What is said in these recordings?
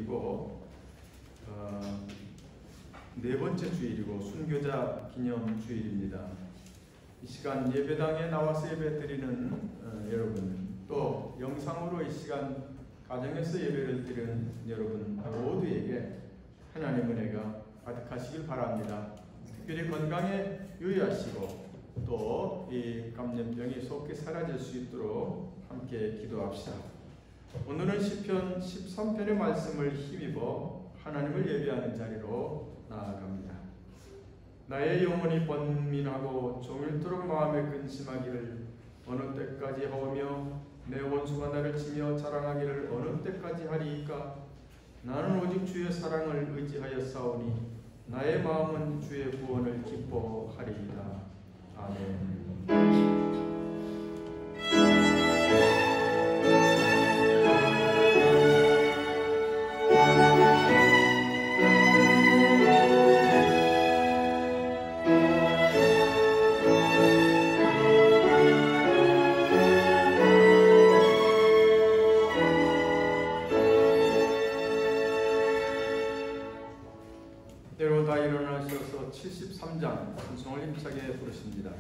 주일이고 네 번째 주일이고 순교자 기념 주일입니다. 이 시간 예배당에 나와서 예배드리는 여러분, 또 영상으로 이 시간 가정에서 예배를 드리는 여러분 모두에게 하나님의 은혜가 가득하시길 바랍니다. 특별히 건강에 유의하시고 또 이 감염병이 속히 사라질 수 있도록 함께 기도합시다. 오늘은 시편 13편의 말씀을 힘입어 하나님을 예배하는 자리로 나아갑니다. 나의 영혼이 번민하고 종일토록 마음에 근심하기를 어느 때까지 하오며 내 원수가 나를 치며 자랑하기를 어느 때까지 하리이까. 나는 오직 주의 사랑을 의지하여 싸우니 나의 마음은 주의 구원을 기뻐하리이다. 아멘. 여러분 다 일어나셔서 73장 찬송을 힘차게 부르십니다.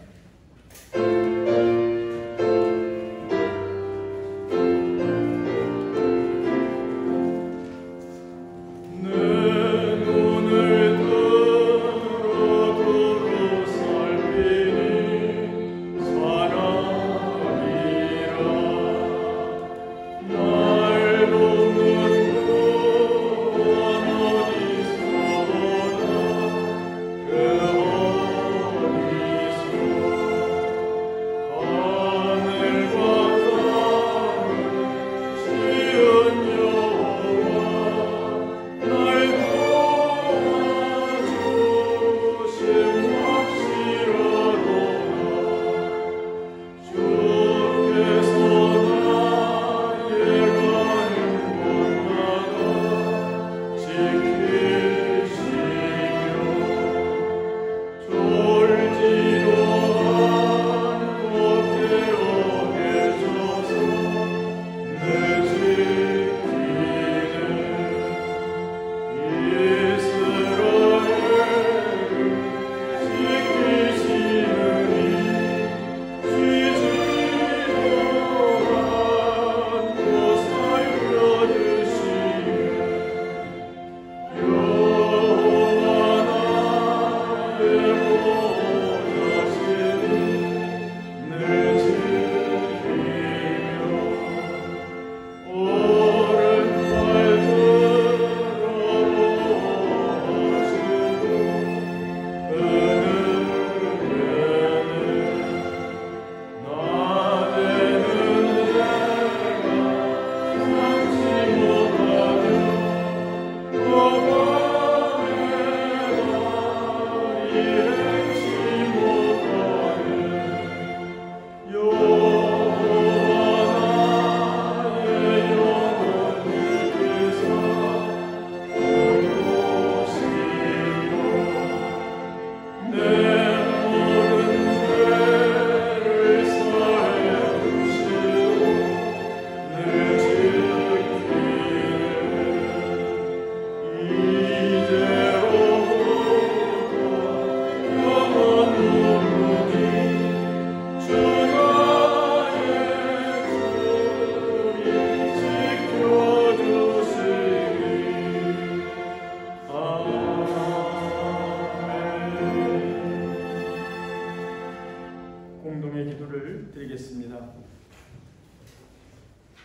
공동의 기도를 드리겠습니다.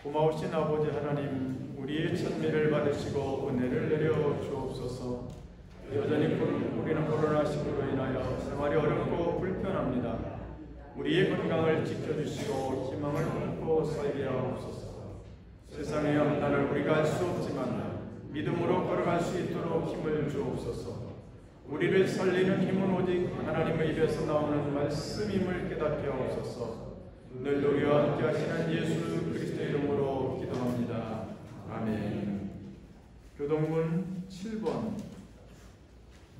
고마우신 아버지 하나님, 우리의 찬미를 받으시고 은혜를 내려 주옵소서. 여전히 우리는 코로나19로 인하여 생활이 어렵고 불편합니다. 우리의 건강을 지켜주시고 희망을 품고 살게 하옵소서. 세상의 염단을 우리가 알 수 없지만 믿음으로 걸어갈 수 있도록 힘을 주옵소서. 우리를 살리는 힘은 오직 하나님의 입에서 나오는 말씀임을 깨닫게 하옵소서. 늘 우리와 함께 하시는 예수 그리스도의 이름으로 기도합니다. 아멘. 교동문 7번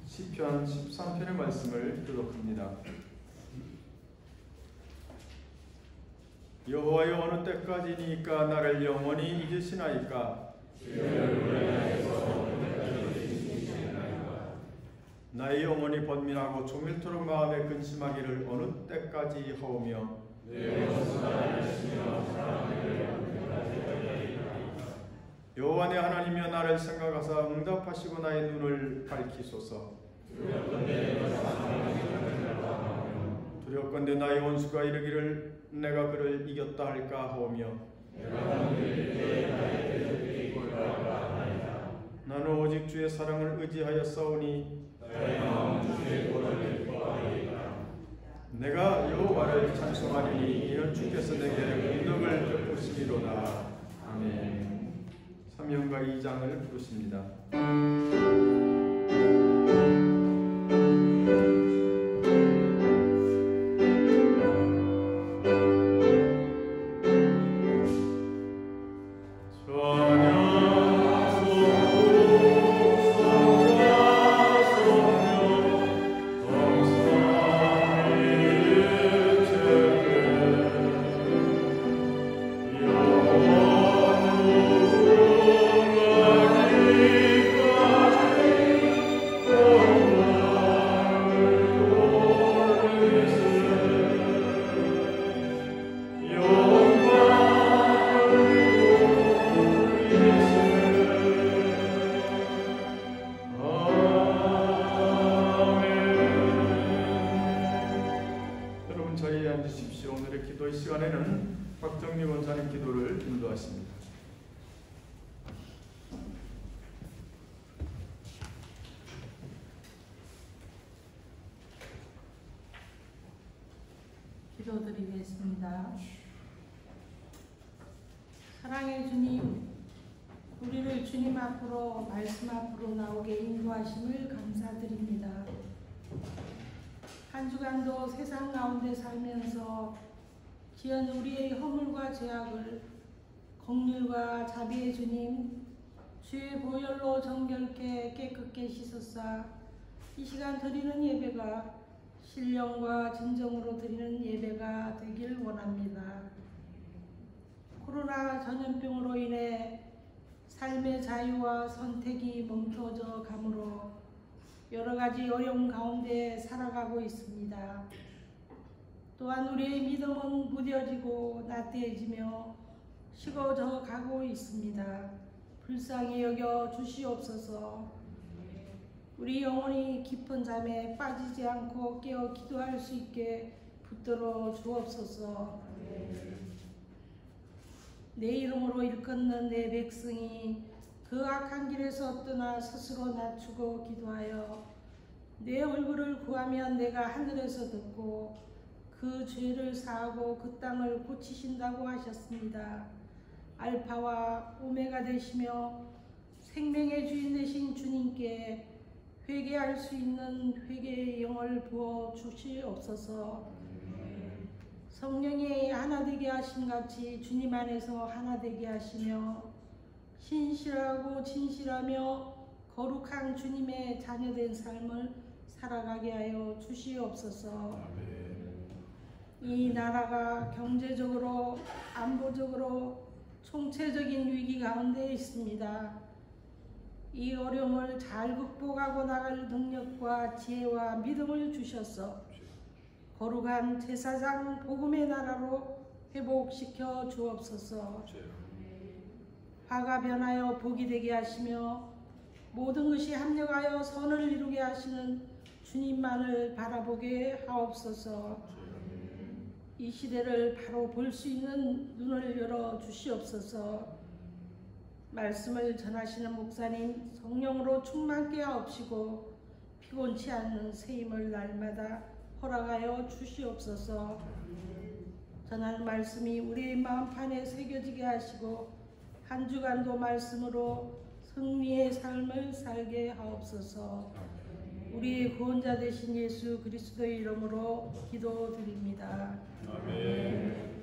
시편 13편의 말씀을 교독합니다. 여호와여, 어느 때까지니까 나를 영원히 잊으시나이까? 주를 위하여 나의 영혼이 번민하고 종일토록 마음에 근심하기를 어느 때까지 하오며 내 원수 나를 치며 사랑하기를 여호와 내 하나님이여 나를 생각하사 응답하시고 나의 눈을 밝히소서. 두렵건대 나의 원수가 이르기를 내가 그를 이겼다 할까 하오며 나는 오직 주의 사랑을 의지하여 싸우니 내가 여호와를 찬송하리니 이는 주께서 내게 능력을 베푸시리로다. 아멘. 사명가 2장을 부르십니다. 기도드리겠습니다. 사랑의 주님, 우리를 주님 앞으로 말씀 앞으로 나오게 인도하심을 감사드립니다. 한 주간도 세상 가운데 살면서 지은 우리의 허물과 죄악을 긍휼과 자비의 주님, 주의 보혈로 정결케 깨끗게 씻으사 이 시간 드리는 예배가 신령과 진정으로 드리는 예배가 되길 원합니다. 코로나 전염병으로 인해 삶의 자유와 선택이 멈춰져 가므로 여러 가지 어려움 가운데 살아가고 있습니다. 또한 우리의 믿음은 무뎌지고 나태해지며 식어져 가고 있습니다. 불쌍히 여겨 주시옵소서. 우리 영혼이 깊은 잠에 빠지지 않고 깨어 기도할 수 있게 붙들어 주옵소서. 내 이름으로 일컫는 내 백성이 그 악한 길에서 떠나 스스로 낮추고 기도하여 내 얼굴을 구하면 내가 하늘에서 듣고 그 죄를 사하고 그 땅을 고치신다고 하셨습니다. 알파와 오메가 되시며 생명의 주인 되신 주님께 회개할 수 있는 회개의 영을 부어 주시옵소서. 성령이 하나 되게 하신 같이 주님 안에서 하나 되게 하시며 신실하고 진실하며 거룩한 주님의 자녀된 삶을 살아가게 하여 주시옵소서. 이 나라가 경제적으로 안보적으로 총체적인 위기 가운데 있습니다. 이 어려움을 잘 극복하고 나갈 능력과 지혜와 믿음을 주셔서 거룩한 제사장 복음의 나라로 회복시켜 주옵소서. 화가 변하여 복이 되게 하시며 모든 것이 합력하여 선을 이루게 하시는 주님만을 바라보게 하옵소서. 이 시대를 바로 볼 수 있는 눈을 열어 주시옵소서. 말씀을 전하시는 목사님 성령으로 충만케 하옵시고 피곤치 않는 새 힘을 날마다 허락하여 주시옵소서. 전하는 말씀이 우리의 마음판에 새겨지게 하시고 한 주간도 말씀으로 승리의 삶을 살게 하옵소서. 우리의 구원자 되신 예수 그리스도의 이름으로 기도드립니다. 아멘.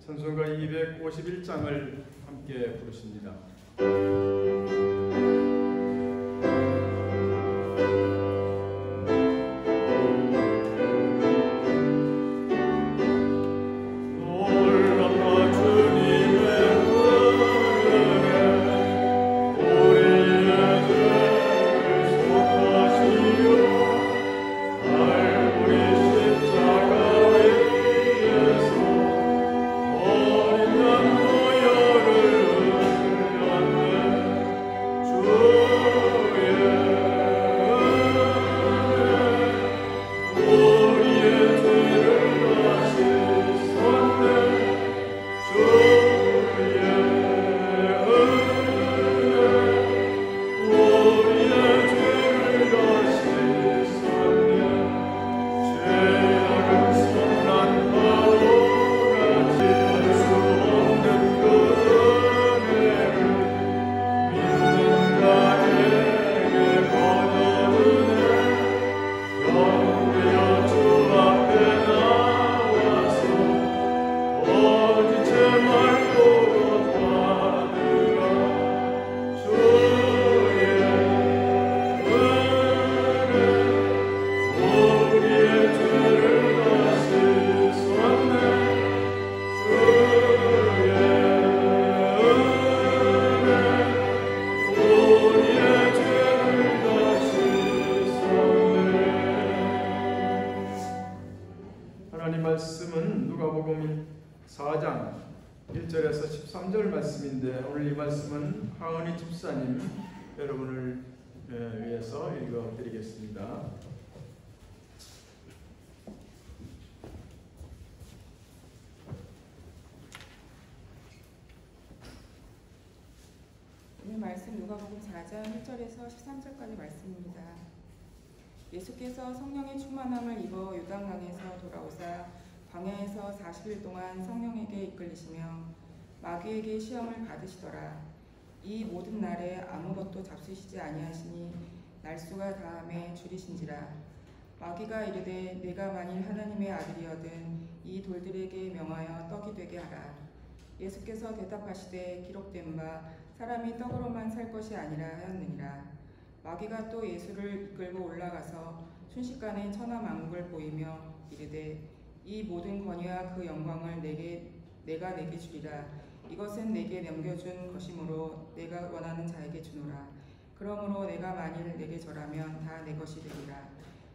찬송가 251장을 함께 부르십니다. 하나님 말씀은 누가복음 4장 1절에서 13절 말씀인데 오늘 이 말씀은 하은희 집사님 여러분을 위해서 읽어드리겠습니다. 오늘 말씀 누가복음 4장 1절에서 13절까지 말씀입니다. 예수께서 성령의 충만함을 입어 요단강에서 돌아오사 광야에서 40일 동안 성령에게 이끌리시며 마귀에게 시험을 받으시더라. 이 모든 날에 아무것도 잡수시지 아니하시니 날수가 다함에 줄이신지라. 마귀가 이르되 내가 만일 하나님의 아들이거든 이 돌들에게 명하여 떡이 되게 하라. 예수께서 대답하시되 기록된 바 사람이 떡으로만 살 것이 아니라 하였느니라. 마귀가 또 예수를 이끌고 올라가서 순식간에 천하 만국을 보이며 이르되 이 모든 권위와 그 영광을 내가 내게 주리라. 이것은 내게 넘겨준 것이므로 내가 원하는 자에게 주노라. 그러므로 내가 만일 내게 절하면 다 내 것이 되리라.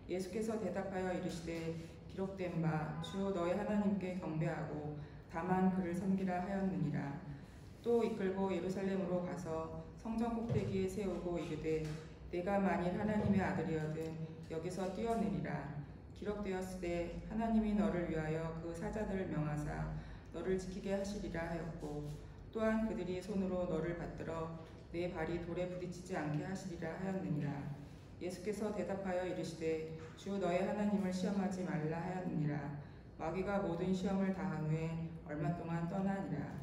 예수께서 대답하여 이르시되 기록된 바 주 너의 하나님께 경배하고 다만 그를 섬기라 하였느니라. 또 이끌고 예루살렘으로 가서 성전 꼭대기에 세우고 이르되 내가 만일 하나님의 아들이거든 여기서 뛰어내리라. 기록되었으되 하나님이 너를 위하여 그 사자들을 명하사 너를 지키게 하시리라 하였고 또한 그들이 손으로 너를 받들어 내 발이 돌에 부딪히지 않게 하시리라 하였느니라. 예수께서 대답하여 이르시되 주 너의 하나님을 시험하지 말라 하였느니라. 마귀가 모든 시험을 다한 후에 얼마 동안 떠나니라.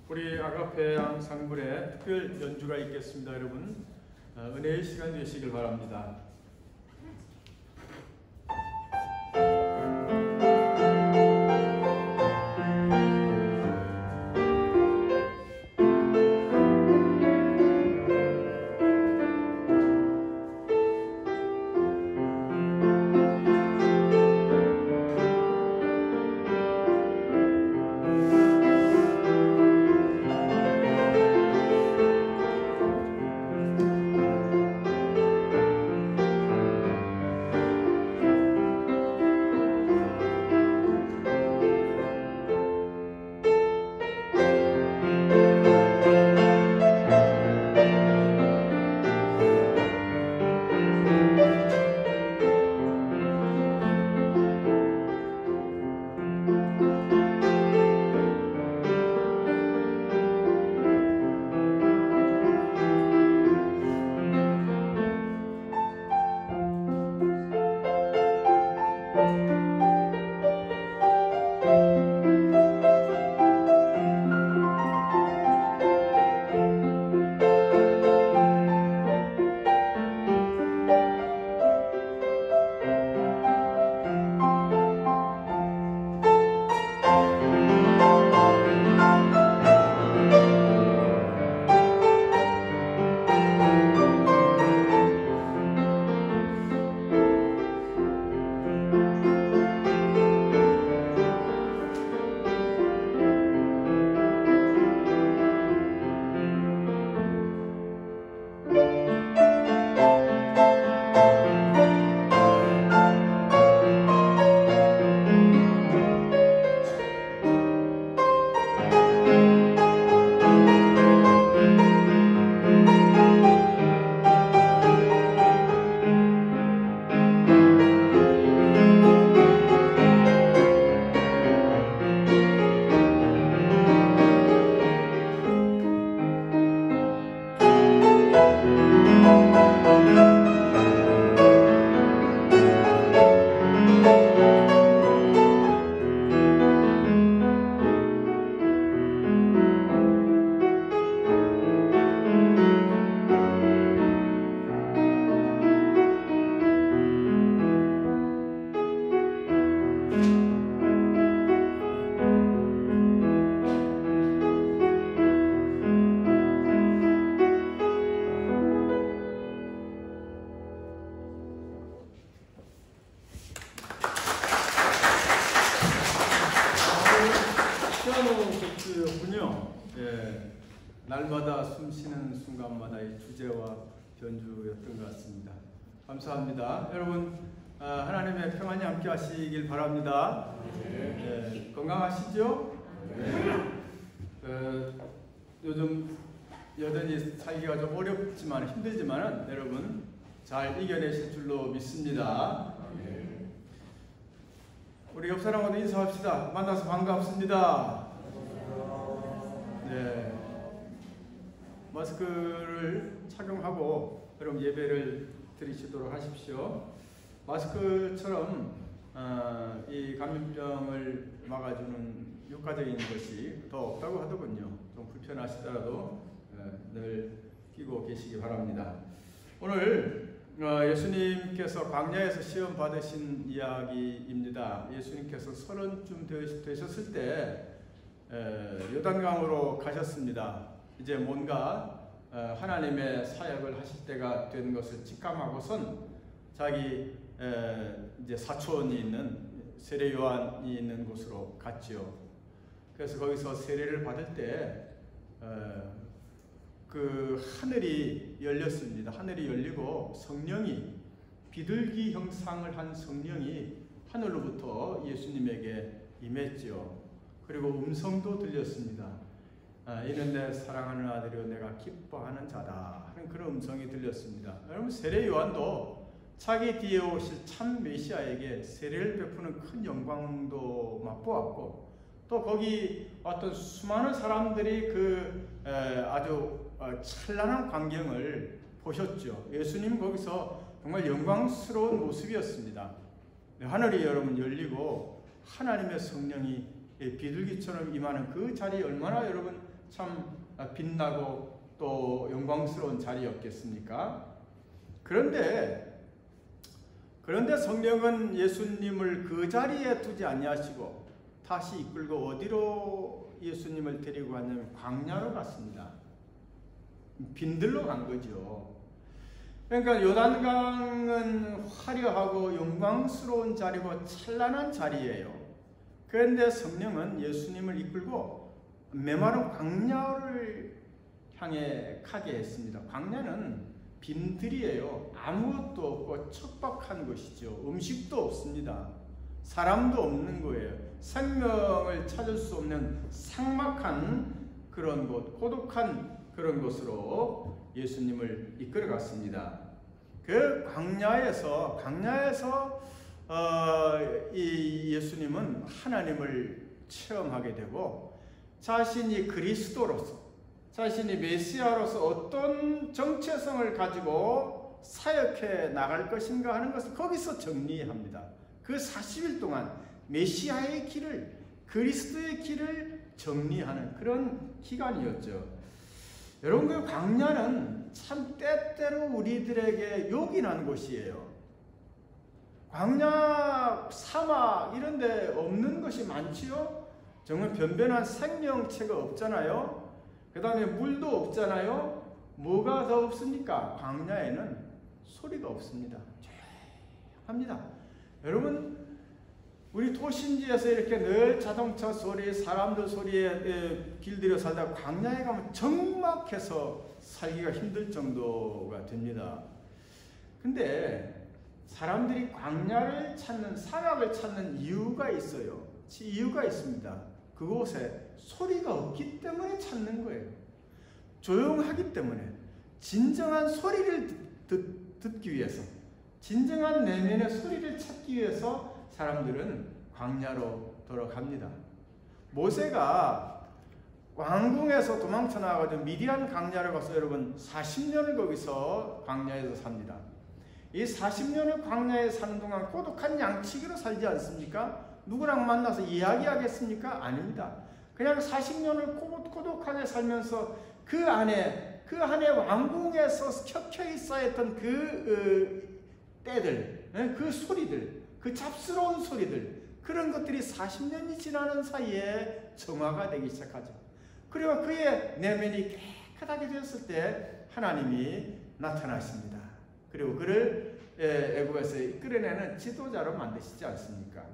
우리 아가페 양 상불에 특별 연주가 있겠습니다. 여러분 은혜의 시간 되시길 바랍니다. 크리스마스였군요. 예, 날마다 숨쉬는 순간마다의 주제와 변주였던 것 같습니다. 감사합니다. 여러분, 하나님의 평안이 함께 하시길 바랍니다. 예, 건강하시죠? 요즘 여전히 살기가 좀 어렵지만 힘들지만 여러분 잘 이겨내실 줄로 믿습니다. 우리 옆 사람하고 인사합시다. 만나서 반갑습니다. 네, 마스크를 착용하고 여러분 예배를 드리시도록 하십시오. 마스크처럼 이 감염병을 막아주는 효과적인 것이 더 없다고 하더군요. 좀 불편하시더라도 늘 끼고 계시기 바랍니다. 오늘 예수님께서 광야에서 시험 받으신 이야기입니다. 예수님께서 30쯤 되셨을 때 요단강으로 가셨습니다. 이제 뭔가 하나님의 사역을 하실 때가 된 것을 직감하고선 자기 이제 사촌이 있는 세례 요한이 있는 곳으로 갔지요. 그래서 거기서 세례를 받을 때 그 하늘이 열렸습니다. 하늘이 열리고 성령이 비둘기 형상을 한 성령이 하늘로부터 예수님에게 임했지요. 그리고 음성도 들렸습니다. 이는 내 사랑하는 아들이요 내가 기뻐하는 자다 하는 그런 음성이 들렸습니다. 여러분, 세례 요한도 자기 뒤에 오실 참 메시아에게 세례를 베푸는 큰 영광도 맛보았고, 또 거기 왔던 수많은 사람들이 그 아주 찬란한 광경을 보셨죠. 예수님 거기서 정말 영광스러운 모습이었습니다. 하늘이 여러분 열리고 하나님의 성령이 비둘기처럼 임하는 그 자리, 얼마나 여러분 참 빛나고 또 영광스러운 자리였겠습니까? 그런데 성령은 예수님을 그 자리에 두지 아니하시고 다시 이끌고 어디로 예수님을 데리고 갔냐면 광야로 갔습니다. 빈들로 간 거죠. 그러니까 요단강은 화려하고 영광스러운 자리고 찬란한 자리예요. 그런데 성령은 예수님을 이끌고 메마른 광야를 향해 가게 했습니다. 광야는 빈들이에요. 아무것도 없고 척박한 곳이죠. 음식도 없습니다. 사람도 없는 거예요. 생명을 찾을 수 없는 삭막한 그런 곳, 고독한 그런 곳으로 예수님을 이끌어 갔습니다. 그 광야에서 이 예수님은 하나님을 체험하게 되고 자신이 그리스도로서, 자신이 메시아로서 어떤 정체성을 가지고 사역해 나갈 것인가 하는 것을 거기서 정리합니다. 그 40일 동안 메시아의 길을, 그리스도의 길을 정리하는 그런 기간이었죠. 여러분, 그 광야는 참 때때로 우리들에게 요긴한 곳이에요. 광야, 사막 이런 데 없는 것이 많지요. 정말 변변한 생명체가 없잖아요. 그 다음에 물도 없잖아요. 뭐가 더 없습니까? 광야에는 소리가 없습니다. 조용합니다. 여러분, 우리 도심지에서 이렇게 늘 자동차 소리, 사람들 소리에 길들여 살다가 광야에 가면 적막해서 살기가 힘들 정도가 됩니다. 근데 사람들이 광야를 찾는, 사막을 찾는 이유가 있어요. 이유가 있습니다. 그곳에 소리가 없기 때문에 찾는 거예요. 조용하기 때문에. 진정한 소리를 듣기 위해서, 진정한 내면의 소리를 찾기 위해서 사람들은 광야로 돌아갑니다. 모세가 왕궁에서 도망쳐 나와가지고 미디안 광야를 가서 여러분 40년을 거기서 광야에서 삽니다. 이 40년을 광야에 사는 동안 고독한 양치기로 살지 않습니까? 누구랑 만나서 이야기하겠습니까? 아닙니다. 그냥 40년을 고독하게 살면서 그 안에 왕궁에서 켜켜이 쌓였던 그 때들, 그 소리들, 그 잡스러운 소리들, 그런 것들이 40년이 지나는 사이에 정화가 되기 시작하죠. 그리고 그의 내면이 깨끗하게 되었을 때 하나님이 나타나십니다. 그리고 그를 애굽에서 이끌어내는 지도자로 만드시지 않습니까?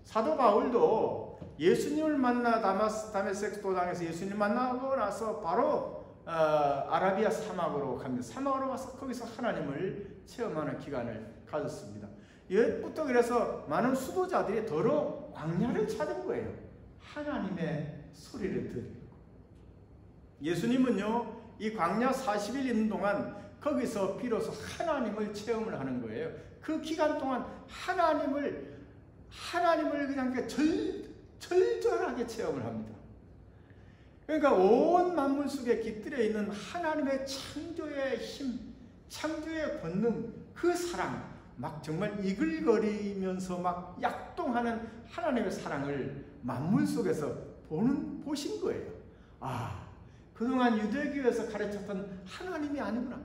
사도 바울도 예수님을 만나 다메섹 도당에서 예수님 만나고 나서 바로 아라비아 사막으로 갑니다. 사막으로 가서 거기서 하나님을 체험하는 기간을 가졌습니다. 옛부터 그래서 많은 수도자들이 더러 광야를 찾은 거예요. 하나님의 소리를 들으려고. 예수님은요, 이 광야 40일 있는 동안 거기서 비로소 하나님을 체험을 하는 거예요. 그 기간 동안 하나님을 그냥 절절하게 체험을 합니다. 그러니까 온 만물 속에 깃들여 있는 하나님의 창조의 힘, 창조의 권능, 그 사랑, 막 정말 이글거리면서 막 약동하는 하나님의 사랑을 만물 속에서 보신 거예요. 아, 그동안 유대교에서 가르쳤던 하나님이 아니구나.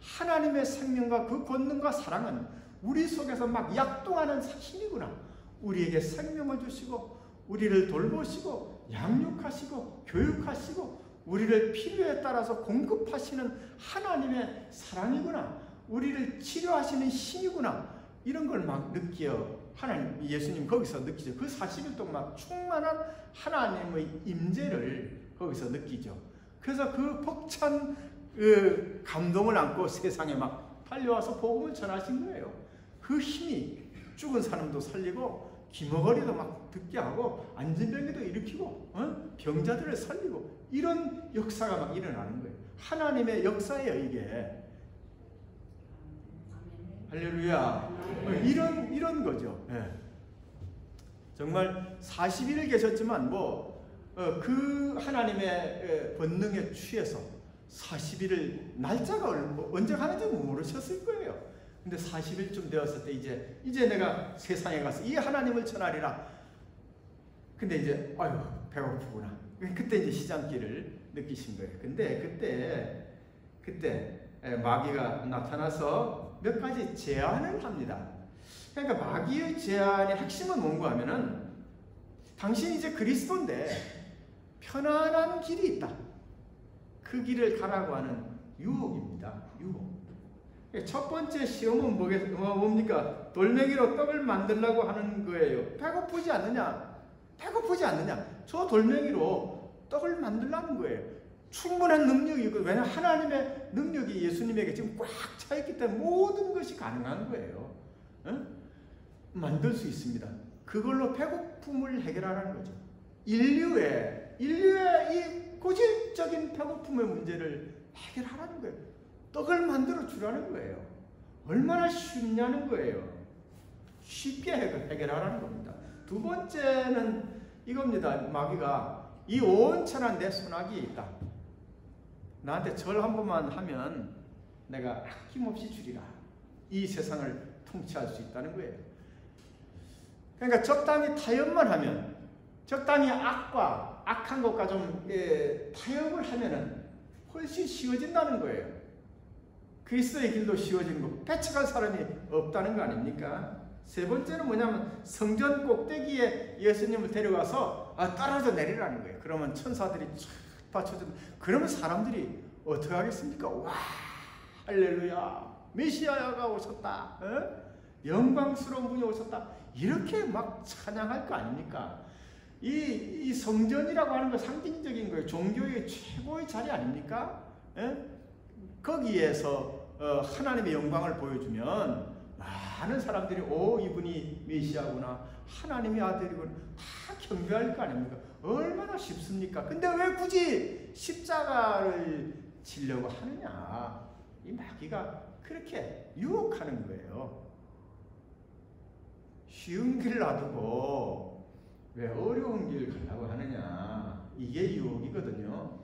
하나님의 생명과 그 권능과 사랑은 우리 속에서 막 약동하는 힘이구나. 우리에게 생명을 주시고 우리를 돌보시고 양육하시고 교육하시고 우리를 필요에 따라서 공급하시는 하나님의 사랑이구나. 우리를 치료하시는 힘이구나. 이런 걸 막 느껴 하나님, 예수님 거기서 느끼죠. 그 40일 동안 막 충만한 하나님의 임재를 거기서 느끼죠. 그래서 그 벅찬 감동을 안고 세상에 막 달려와서 복음을 전하신 거예요. 그 힘이 죽은 사람도 살리고 기머거리도 막 듣게 하고 안진병에도 일으키고 병자들을 살리고 이런 역사가 막 일어나는 거예요. 하나님의 역사예요, 이게. 할렐루야. 이런 거죠. 네. 정말 40일 계셨지만 그 하나님의 권능에 취해서 40일을 날짜가 언제 가는지 모르셨을 거예요. 근데 40일쯤 되었을 때 이제 내가 세상에 가서 이 하나님을 전하리라. 근데 이제 아유 배고프구나. 그때 이제 시장길을 느끼신 거예요. 근데 그때 마귀가 나타나서 몇 가지 제안을 합니다. 그러니까 마귀의 제안의 핵심은 뭔가 하면은 당신이 이제 그리스도인데 편안한 길이 있다. 그 길을 가라고 하는 유혹입니다. 유혹. 첫 번째 시험은 뭡니까? 돌멩이로 떡을 만들려고 하는 거예요. 배고프지 않느냐? 배고프지 않느냐? 저 돌멩이로 떡을 만들라는 거예요. 충분한 능력이 있고, 왜냐하면 하나님의 능력이 예수님에게 지금 꽉 차있기 때문에 모든 것이 가능한 거예요. 만들 수 있습니다. 그걸로 배고픔을 해결하라는 거죠. 인류의 이 고질적인 배고픔의 문제를 해결하라는 거예요. 떡을 만들어 주라는 거예요. 얼마나 쉽냐는 거예요. 쉽게 해결하라는 겁니다. 두 번째는 이겁니다. 마귀가 이 온천한 내 손아귀에 있다. 나한테 절 한 번만 하면 내가 아낌없이 주리라. 이 세상을 통치할 수 있다는 거예요. 그러니까 적당히 타협만 하면, 적당히 악한 것과 좀 타협을 하면은 훨씬 쉬워진다는 거예요. 그리스도의 길도 쉬워지는 거, 배척할 사람이 없다는 거 아닙니까? 세 번째는 뭐냐면 성전 꼭대기에 예수님을 데려가서 떨어져 내리라는 거예요. 그러면 천사들이 쫙 받쳐준다. 그러면 사람들이 어떻게 하겠습니까? 와, 할렐루야, 메시아가 오셨다. 영광스러운 분이 오셨다. 이렇게 막 찬양할 거 아닙니까? 이 성전이라고 하는 거 상징적인 거예요. 종교의 최고의 자리 아닙니까? 거기에서 하나님의 영광을 보여주면 많은 사람들이 이분이 메시아구나, 하나님의 아들이구나 다 경배할 거 아닙니까? 얼마나 쉽습니까? 근데 왜 굳이 십자가를 지려고 하느냐? 이 마귀가 그렇게 유혹하는 거예요. 쉬운 길 놔두고 왜 어려운 길 가려고 하느냐? 이게 유혹이거든요.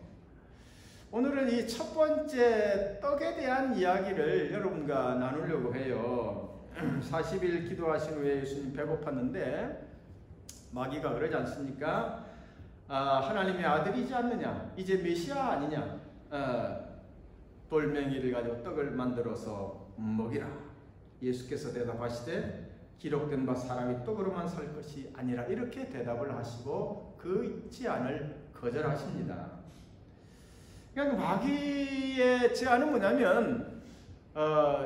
오늘은 이 첫 번째 떡에 대한 이야기를 여러분과 나누려고 해요. 40일 기도하신 후에 예수님 배고팠는데 마귀가 그러지 않습니까? 하나님의 아들이지 않느냐? 이제 메시아 아니냐? 돌멩이를 가지고 떡을 만들어서 먹이라. 예수께서 대답하시되 기록된 바 사람이 떡으로만 살 것이 아니라, 이렇게 대답을 하시고 그 제안을 거절하십니다. 그러니까 마귀의 제안은 뭐냐면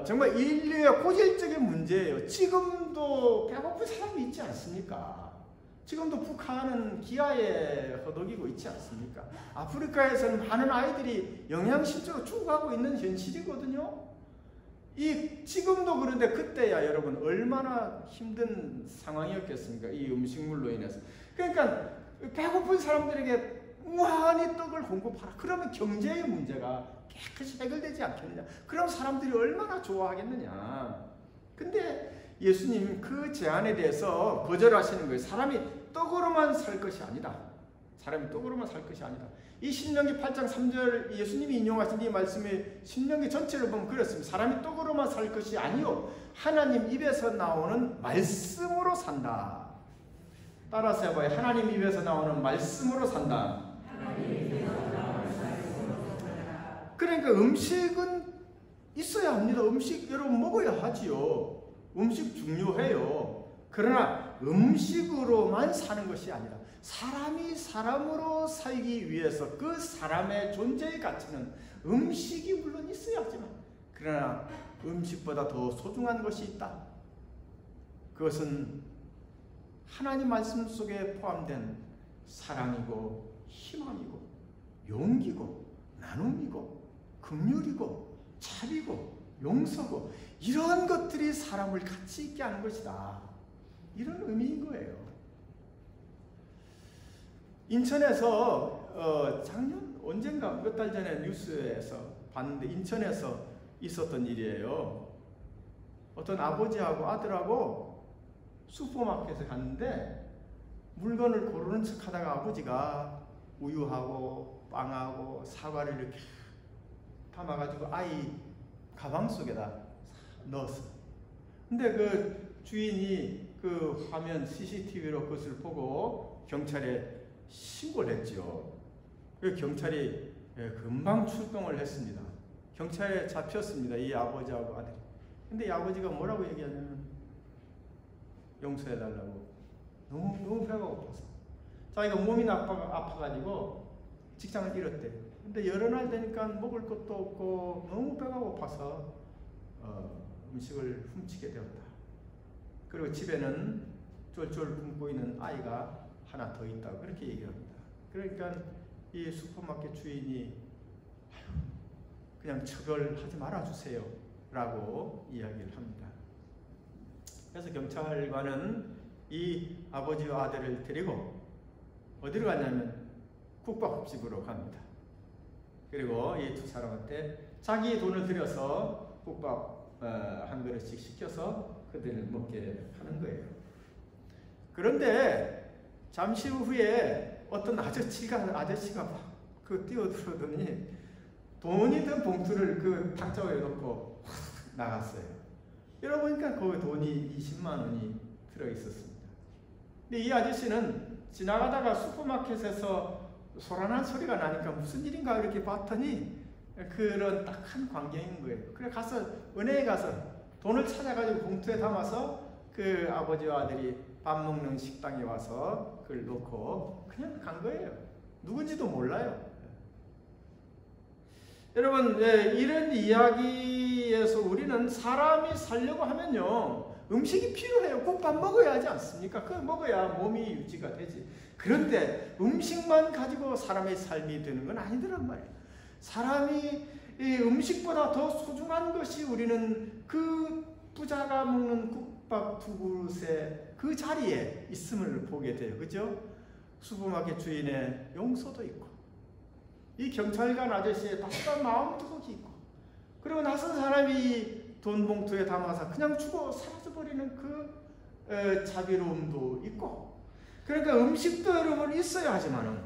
정말 인류의 고질적인 문제예요. 지금도 배고픈 사람이 있지 않습니까? 지금도 북한은 기아에 허덕이고 있지 않습니까? 아프리카에서는 많은 아이들이 영양실조로 죽어가고 있는 현실이거든요. 지금도 그런데 그때야 여러분 얼마나 힘든 상황이었겠습니까? 이 음식물로 인해서. 그러니까 배고픈 사람들에게 무한히 떡을 공급하라. 그러면 경제의 문제가 깨끗이 해결되지 않겠느냐. 그럼 사람들이 얼마나 좋아하겠느냐. 근데 예수님 그 제안에 대해서 거절하시는 거예요. 사람이 떡으로만 살 것이 아니다. 사람이 떡으로만 살 것이 아니다. 이 신명기 8장 3절 예수님이 인용하신 이 말씀이 신명기 전체를 보면 그렇습니다. 사람이 떡으로만 살 것이 아니요 하나님 입에서 나오는 말씀으로 산다. 따라서 해봐요. 하나님 입에서 나오는 말씀으로 산다. 그러니까 음식은 있어야 합니다. 음식 여러분 먹어야 하지요. 음식 중요해요. 그러나 음식으로만 사는 것이 아니라 사람이 사람으로 살기 위해서 그 사람의 존재의 가치는 음식이 물론 있어야지만 그러나 음식보다 더 소중한 것이 있다. 그것은 하나님 말씀 속에 포함된 사랑이고 희망이고 용기고 나눔이고 긍휼이고 자비고 용서고 이런 것들이 사람을 가치 있게 하는 것이다. 이런 의미인 거예요. 인천에서 작년 언젠가 몇 달 전에 뉴스에서 봤는데 인천에서 있었던 일이에요. 어떤 아버지하고 아들하고 슈퍼마켓에 갔는데 물건을 고르는 척 하다가 아버지가 우유하고 빵하고 사과를 이렇게 담아가지고 아이 가방 속에다 넣었어. 근데 그 주인이 그 화면 CCTV로 그것을 보고 경찰에 신고를 했죠. 그 경찰이 금방 출동을 했습니다. 경찰에 잡혔습니다. 이 아버지하고 아들이. 근데 이 아버지가 뭐라고 얘기하냐면 용서해달라고. 너무 배가 고파서. 자기가 몸이 아파가지고 직장을 잃었대. 근데 여러 날 되니까 먹을 것도 없고 너무 배가 고파서 음식을 훔치게 되었다. 그리고 집에는 쫄쫄 굶고 있는 아이가 하나 더 있다. 그렇게 얘기합니다. 그러니까 이 슈퍼마켓 주인이 그냥 처벌하지 말아주세요 라고 이야기를 합니다. 그래서 경찰관은 이 아버지와 아들을 데리고 어디로 갔냐면 국밥집으로 갑니다. 그리고 이 두 사람한테 자기 돈을 들여서 국밥 한 그릇씩 시켜서 그들을 먹게 하는 거예요. 그런데 잠시 후에 어떤 아저씨가 막 그 뛰어들어더니 돈이 든 봉투를 그 탁자에 놓고 확 나갔어요. 열어보니까 그 돈이 20만 원이 들어있었습니다. 근데 이 아저씨는 지나가다가 슈퍼마켓에서 소란한 소리가 나니까 무슨 일인가 이렇게 봤더니 그런 딱한 광경인 거예요. 그래 가서 은행에 가서 돈을 찾아가지고 봉투에 담아서 그 아버지와 아들이 밥 먹는 식당에 와서 그걸 놓고 그냥 간 거예요. 누군지도 몰라요. 여러분 이런 이야기에서 우리는 사람이 살려고 하면요 음식이 필요해요. 꼭 밥 먹어야 하지 않습니까? 그걸 먹어야 몸이 유지가 되지. 그런데 음식만 가지고 사람의 삶이 되는 건 아니더란 말이에요. 사람이 이 음식보다 더 소중한 것이 우리는 그 부자가 먹는 국밥 두 그릇의 그 자리에 있음을 보게 돼요. 그죠? 슈퍼마켓 주인의 용서도 있고 이 경찰관 아저씨의 따뜻한 마음도 거기 있고 그리고 낯선 사람이 돈 봉투에 담아서 그냥 주고 사라져버리는 그 자비로움도 있고 그러니까 음식도 여러분 있어야 하지만은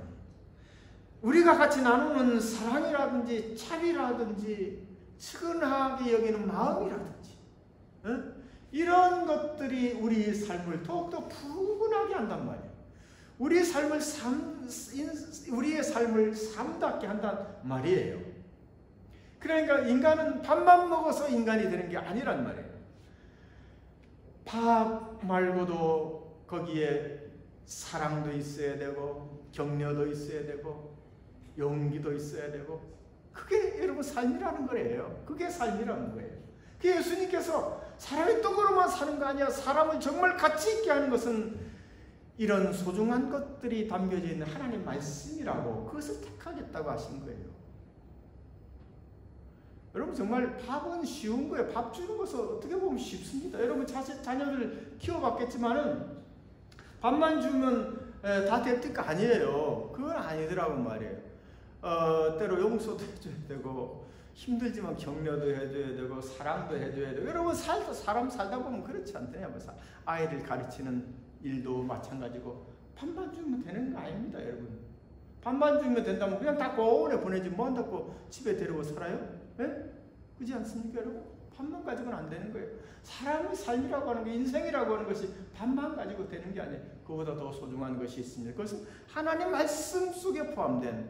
우리가 같이 나누는 사랑이라든지 자비라든지 측은하게 여기는 마음이라든지 이런 것들이 우리 삶을 더욱더 푸근하게 한단 말이에요. 우리의 삶을 삶답게 한단 말이에요. 그러니까 인간은 밥만 먹어서 인간이 되는 게 아니란 말이에요. 밥 말고도 거기에 사랑도 있어야 되고 격려도 있어야 되고 용기도 있어야 되고 그게 여러분 삶이라는 거예요. 그게 삶이라는 거예요. 그 예수님께서 사람이 떡으로만 사는 거 아니야. 사람을 정말 가치 있게 하는 것은 이런 소중한 것들이 담겨져 있는 하나님 말씀이라고 그것을 택하겠다고 하신 거예요. 여러분 정말 밥은 쉬운 거예요. 밥 주는 것은 어떻게 보면 쉽습니다. 여러분 자녀들 키워봤겠지만은 밥만 주면 다 될 뜻가 아니에요. 그건 아니더라고 말이에요. 때로 용서도 해줘야 되고 힘들지만 격려도 해줘야 되고 사랑도 해줘야 되고 여러분 사람 살다 보면 그렇지 않더냐. 아이를 가르치는 일도 마찬가지고 밥만 주면 되는 거 아닙니다. 여러분 밥만 주면 된다면 그냥 다 고온에 보내지 뭐 한다고 집에 데리고 살아요? 네? 그렇지 않습니까 여러분? 밥만 가지고는 안 되는 거예요. 사람의 삶이라고 하는 게 인생이라고 하는 것이 밥만 가지고 되는 게 아니에요. 그보다 더 소중한 것이 있습니다. 그것은 하나님 말씀 속에 포함된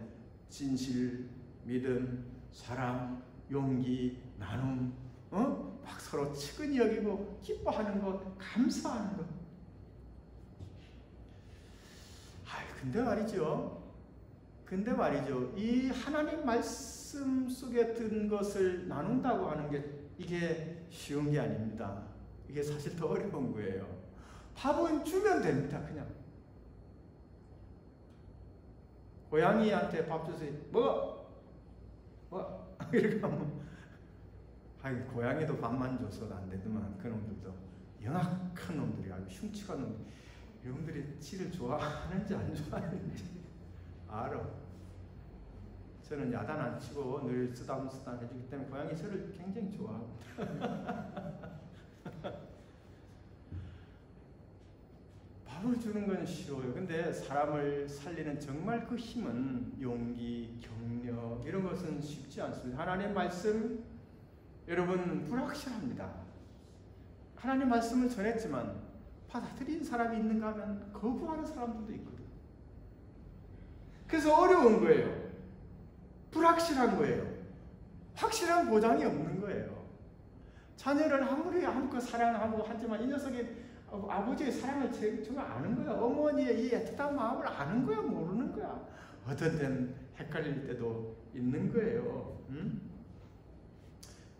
진실, 믿음, 사랑, 용기, 나눔, 막 서로 측은히 여기고 기뻐하는 것, 감사하는 것. 근데 말이죠. 이 하나님 말씀 속에 든 것을 나눈다고 하는 게 이게 쉬운 게 아닙니다. 이게 사실 더 어려운 거예요. 밥은 주면 됩니다. 그냥 고양이한테 밥 주세요. 먹어. 이렇게 하면 고양이도 밥만 줘서는 안 되더만 그놈들도 영악한 놈들이 아주 흉측한 놈들. 여러분들이 지를 좋아하는지 안 좋아하는지 알아. 저는 야단 안 치고 늘 쓰담쓰담 해주기 때문에 고양이 저를 굉장히 좋아합니다. 밥을 주는 건 쉬워요. 근데 사람을 살리는 정말 그 힘은 용기, 격려 이런 것은 쉽지 않습니다. 하나님 말씀 여러분 불확실합니다. 하나님 말씀을 전했지만 받아들인 사람이 있는가 하면 거부하는 사람들도 있거든요. 그래서 어려운 거예요. 불확실한 거예요. 확실한 보장이 없는 거예요. 자녀를 아무리 한껏 사랑하고 하지만 이 녀석이 아버지의 사랑을 정말 아는 거야. 어머니의 이 애틋한 마음을 아는 거야, 모르는 거야. 어떤 때는 헷갈릴 때도 있는 거예요.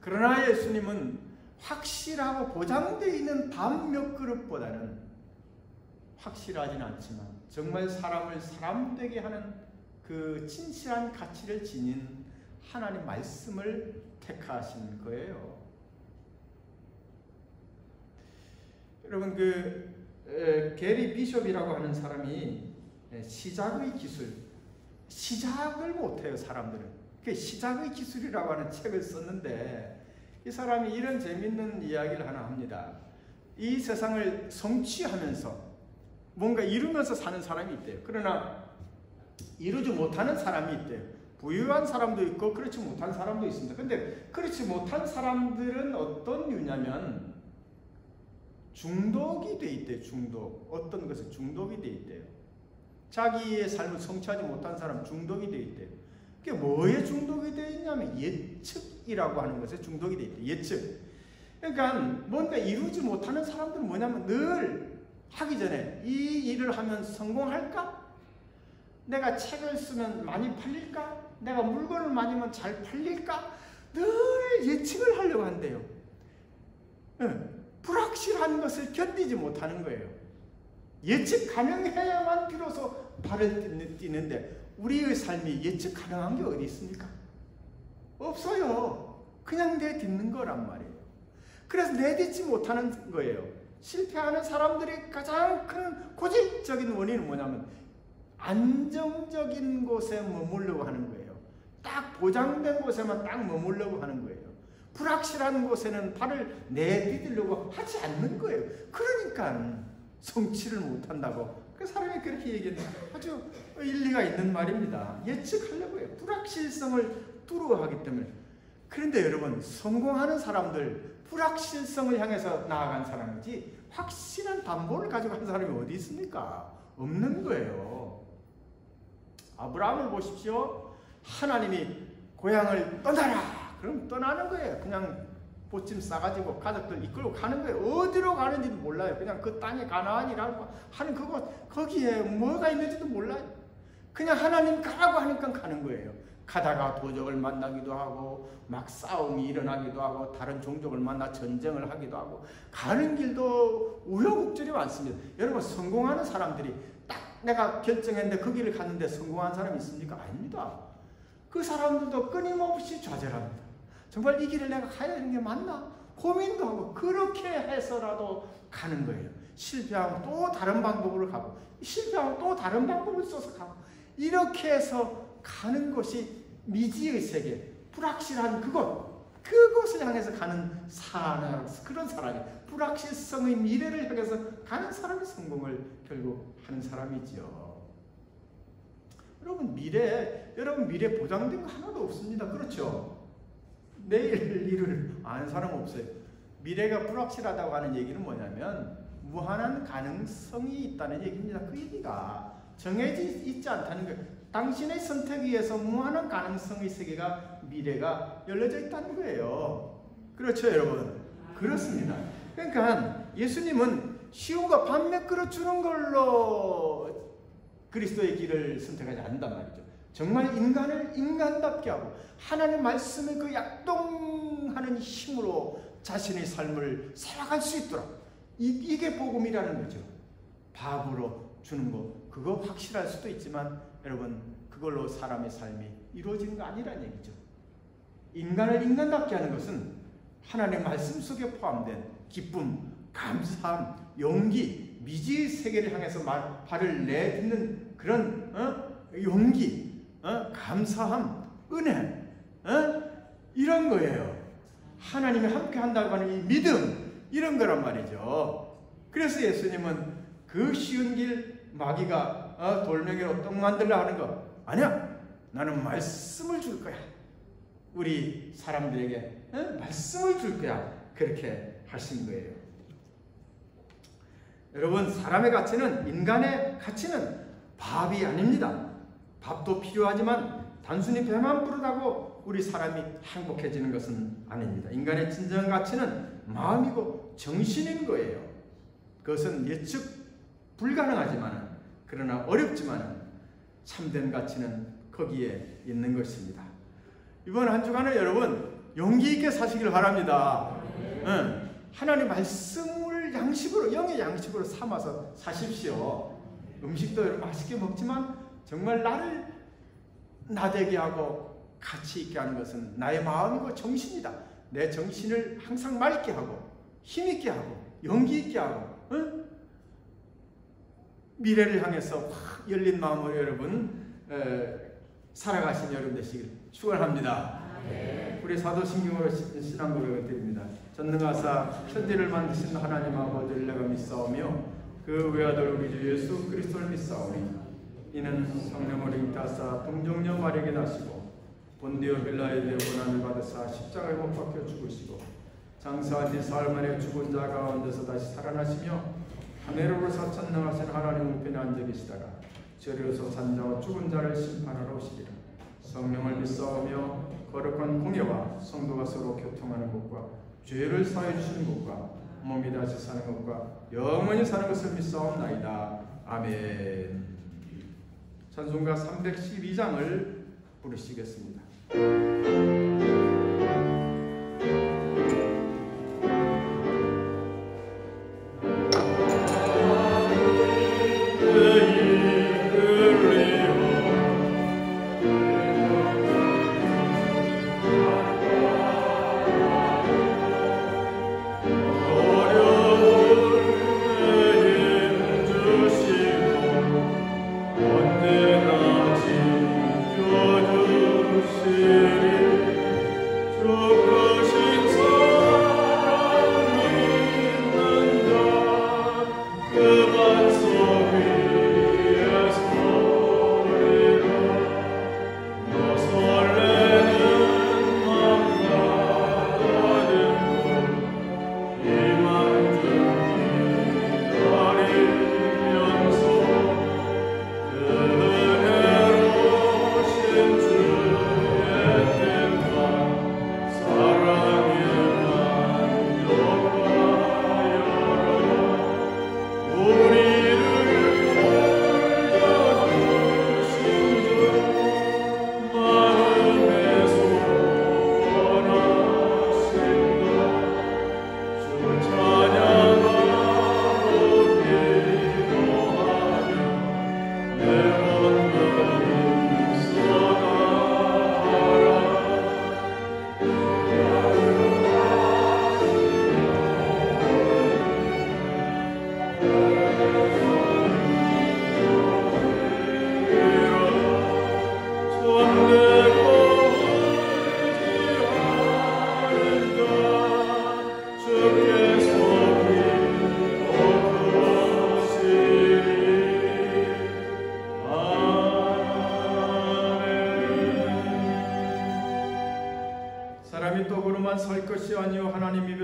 그러나 예수님은 확실하고 보장되어 있는 밥 몇 그릇보다는 확실하진 않지만 정말 사람을 사람 되게 하는 그 진실한 가치를 지닌 하나님 말씀을 택하신 거예요. 여러분 게리 비숍이라고 하는 사람이 시작의 기술, 시작을 못해요 사람들은. 그 시작의 기술이라고 하는 책을 썼는데 이 사람이 이런 재밌는 이야기를 하나 합니다. 이 세상을 성취하면서 뭔가 이루면서 사는 사람이 있대요. 그러나 이루지 못하는 사람이 있대요. 부유한 사람도 있고 그렇지 못한 사람도 있습니다. 근데 그렇지 못한 사람들은 어떤 류냐면 중독이 돼 있대요. 중독. 어떤 것에 중독이 돼 있대요. 자기의 삶을 성취하지 못한 사람 중독이 돼 있대요. 그게 뭐에 중독이 돼 있냐면 예측이라고 하는 것에 중독이 돼 있대요. 예측. 그러니까 뭔가 이루지 못하는 사람들은 뭐냐면 늘 하기 전에 이 일을 하면 성공할까? 내가 책을 쓰면 많이 팔릴까? 내가 물건을 많이면 잘 팔릴까? 늘 예측을 하려고 한대요. 불확실한 것을 견디지 못하는 거예요. 예측 가능해야만 비로소 발을 뛰는데 우리의 삶이 예측 가능한 게 어디 있습니까? 없어요. 그냥 내딛는 거란 말이에요. 그래서 내딛지 못하는 거예요. 실패하는 사람들의 가장 큰 고질적인 원인은 뭐냐면 안정적인 곳에 머물려고 하는 거예요. 딱 보장된 곳에만 딱 머물려고 하는 거예요. 불확실한 곳에는 발을 내디디려고 하지 않는 거예요. 그러니까 성취를 못한다고. 그 사람이 그렇게 얘기했는데 아주 일리가 있는 말입니다. 예측하려고 해요. 불확실성을 두려워하기 때문에. 그런데 여러분 성공하는 사람들 불확실성을 향해서 나아간 사람이지 확실한 담보를 가지고 한 사람이 어디 있습니까? 없는 거예요. 아브라함을 보십시오. 하나님이 고향을 떠나라. 그럼 떠나는 거예요. 그냥 보침 싸가지고 가족들 이끌고 가는 거예요. 어디로 가는지도 몰라요. 그냥 그 땅에 가나안이라고 하는 그곳 거기에 뭐가 있는지도 몰라요. 그냥 하나님 가라고 하니까 가는 거예요. 가다가 도적을 만나기도 하고 막 싸움이 일어나기도 하고 다른 종족을 만나 전쟁을 하기도 하고 가는 길도 우여곡절이 많습니다. 여러분 성공하는 사람들이 딱 내가 결정했는데 그 길을 갔는데 성공한 사람이 있습니까? 아닙니다. 그 사람들도 끊임없이 좌절합니다. 정말 이 길을 내가 가야 되는 게 맞나? 고민도 하고 그렇게 해서라도 가는 거예요. 실패하면 또 다른 방법으로 가고 실패하면 또 다른 방법을 써서 가고 이렇게 해서 가는 것이 미지의 세계, 불확실한 그곳을 향해서 가는 사람, 그런 사람이 불확실성의 미래를 향해서 가는 사람이 성공을 결국 하는 사람이죠. 여러분 미래 보장된 거 하나도 없습니다. 그렇죠? 내일 일을 아는 사람 없어요. 미래가 불확실하다고 하는 얘기는 뭐냐면 무한한 가능성이 있다는 얘기입니다. 그 얘기가 정해져 있지 않다는 거예요. 당신의 선택에 의해서 무한한 가능성의 세계가 미래가 열려져 있다는 거예요. 그렇죠 여러분? 그렇습니다. 그러니까 예수님은 쉬운 거 밥 몇 그릇 주는 걸로 그리스도의 길을 선택하지 않는단 말이죠. 정말 인간을 인간답게 하고 하나님의 말씀의 그 약동하는 힘으로 자신의 삶을 살아갈 수 있도록 이게 복음이라는 거죠. 밥으로 주는 거 그거 확실할 수도 있지만 여러분 그걸로 사람의 삶이 이루어지는 거 아니라는 얘기죠. 인간을 인간답게 하는 것은 하나님의 말씀 속에 포함된 기쁨, 감사함, 용기, 미지의 세계를 향해서 발을 내딛는 그런 용기, 감사함, 은혜 이런 거예요. 하나님이 함께 한다고 하는 이 믿음 이런 거란 말이죠. 그래서 예수님은 그 쉬운 길 마귀가 돌멩이로 떡 만들라 하는 거 아니야. 나는 말씀을 줄 거야. 우리 사람들에게 말씀을 줄 거야. 그렇게 하신 거예요. 여러분 사람의 가치는 인간의 가치는 밥이 아닙니다. 밥도 필요하지만 단순히 배만 부르다고 우리 사람이 행복해지는 것은 아닙니다. 인간의 진정한 가치는 마음이고 정신인 거예요. 그것은 예측 불가능하지만 그러나 어렵지만 참된 가치는 거기에 있는 것입니다. 이번 한 주간은 여러분 용기 있게 사시길 바랍니다. 하나님 말씀을 양식으로 영의 양식으로 삼아서 사십시오. 음식도 여러분 맛있게 먹지만 정말 나를 나되게 하고 가치 있게 하는 것은 나의 마음이고 정신이다. 내 정신을 항상 맑게 하고 힘 있게 하고 용기 있게 하고 미래를 향해서 확 열린 마음으로 여러분 살아가신 여러분 되시길 축원합니다. 우리 사도신경으로 신앙 고백을 드립니다. 전능하사 천지를 만드신 하나님 아버지를 내가 믿사오며 그 외아들 우리 주 예수 그리스도를 믿사오니 이는 성령으로 잉타사 동정녀 마리아에게 나시고 본디오 빌라에 고난을 받으사 십자가에 못 박혀 죽으시고 장사한 지 사흘 만에 죽은 자 가운데서 다시 살아나시며 하늘으로 사천능하신 하나님 우편에 앉아 계시다가 저리로서 산 자와 죽은 자를 심판하러 오시리라. 성령을 믿사오며 거룩한 공예와 성도가 서로 교통하는 것과 죄를 사해 주시는 것과 몸이 다시 사는 것과 영원히 사는 것을 믿사옵나이다. 아멘. 찬송가 312장을 부르시겠습니다. 언제나 지켜주시리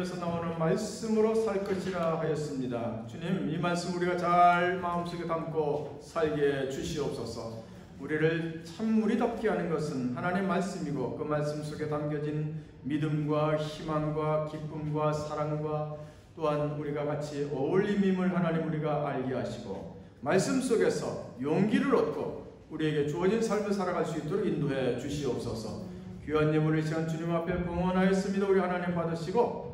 입에서 나오는 말씀으로 살 것이라 하였습니다. 주님, 이 말씀 우리가 잘 마음속에 담고 살게 주시옵소서. 우리를 참 우리답게 하는 것은 하나님 말씀이고 그 말씀 속에 담겨진 믿음과 희망과 기쁨과 사랑과 또한 우리가 같이 어울림임을 하나님 우리가 알게 하시고 말씀 속에서 용기를 얻고 우리에게 주어진 삶을 살아갈 수 있도록 인도해 주시옵소서. 귀한 예물을 시간 주님 앞에 봉헌하였습니다. 우리 하나님 받으시고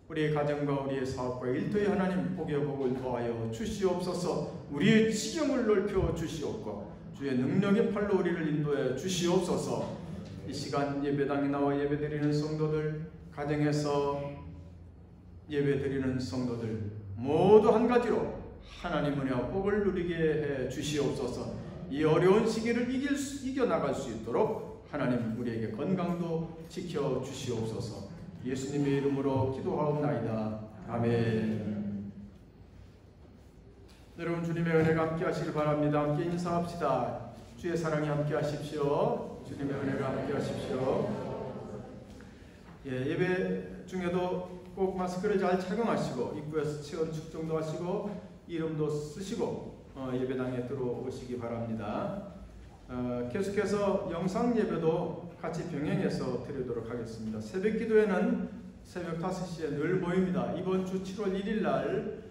우리의 가정과 우리의 사업과 일터에 하나님 복의 복을 더하여 주시옵소서. 우리의 지경을 넓혀 주시옵고 주의 능력의 팔로 우리를 인도해 주시옵소서. 이 시간 예배당에 나와 예배드리는 성도들, 가정에서 예배드리는 성도들 모두 한 가지로 하나님 은혜와 복을 누리게 해 주시옵소서. 이 어려운 시기를 이겨나갈 수 있도록 하나님 우리에게 건강도 지켜 주시옵소서. 예수님의 이름으로 기도하옵나이다. 아멘. 여러분, 주님의 은혜가 함께 하시길 바랍니다. 함께 인사합시다. 주의 사랑이 함께 하십시오. 주님의 은혜가 함께 하십시오. 예배 중에도 꼭 마스크를 잘 착용하시고 입구에서 체온 측정도 하시고 이름도 쓰시고 예배당에 들어오시기 바랍니다. 계속해서 영상 예배도 같이 병행해서 드리도록 하겠습니다. 새벽 기도회는 새벽 5시에 늘 모입니다. 이번 주 7월 1일 날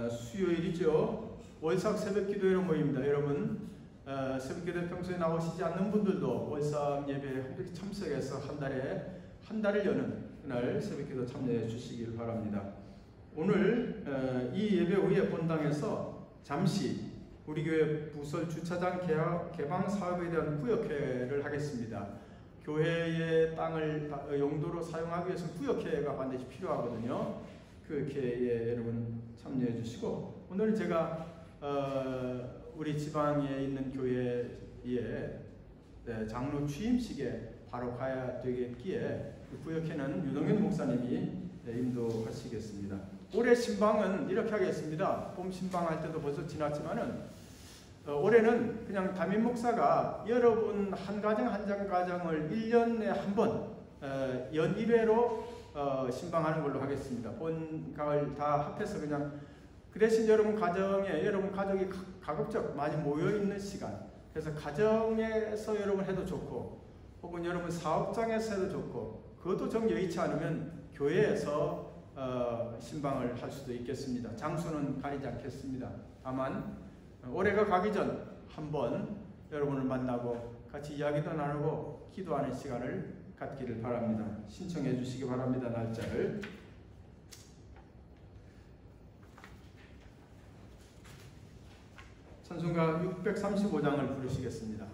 수요일이죠. 월삭 새벽 기도회로 모입니다. 여러분 새벽 기도회 평소에 나오시지 않는 분들도 월삭 예배에 함께 참석해서 한 달을 여는 그날 새벽 기도 참여해 주시길 바랍니다. 오늘 이 예배 후에 본당에서 잠시 우리 교회 부설 주차장 개방 사업에 대한 구역회를 하겠습니다. 교회의 땅을 용도로 사용하기 위해서 구역회가 반드시 필요하거든요. 구역회에 여러분 참여해 주시고, 오늘 제가 우리 지방에 있는 교회에 장로 취임식에 바로 가야 되겠기에 구역회는 유동현 목사님이 인도하시겠습니다. 올해 신방은 이렇게 하겠습니다. 봄 신방할 때도 벌써 지났지만은 올해는 그냥 담임 목사가 여러분 한 가정 가정을 1년에 한 번 연 1회로 신방하는 걸로 하겠습니다. 봄, 가을 다 합해서 그냥 그 대신 여러분 가족이 가급적 많이 모여 있는 시간, 그래서 가정에서 여러분 해도 좋고 혹은 여러분 사업장에서 해도 좋고 그것도 정 여의치 않으면 교회에서 신방을 할 수도 있겠습니다. 장소는 가리지 않겠습니다. 다만 올해가 가기 전 한번 여러분을 만나고 같이 이야기도 나누고 기도하는 시간을 갖기를 바랍니다. 신청해 주시기 바랍니다. 날짜를. 찬송가 635장을 부르시겠습니다.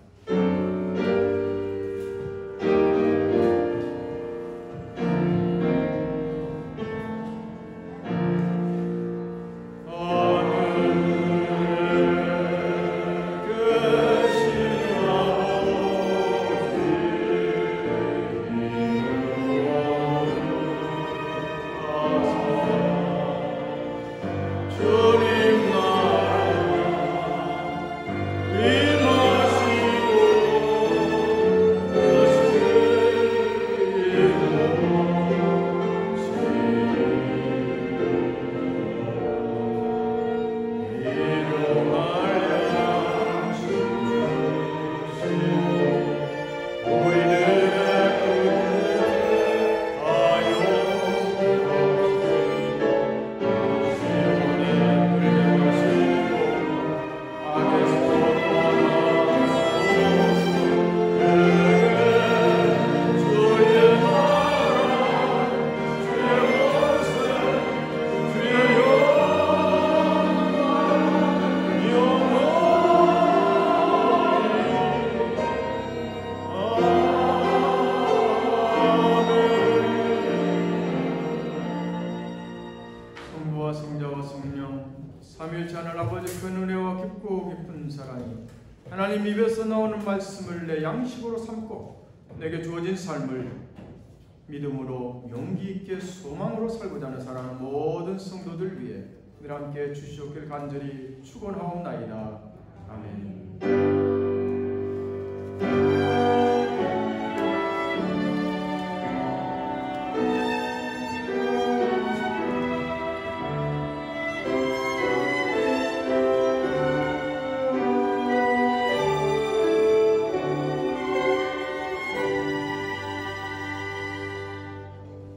하나님 입에서 나오는 말씀을 내 양식으로 삼고 내게 주어진 삶을 믿음으로 용기 있게 소망으로 살고자 하는 사랑하는 모든 성도들 위해 늘 함께 주시옵길 간절히 축원하옵나이다. 아멘.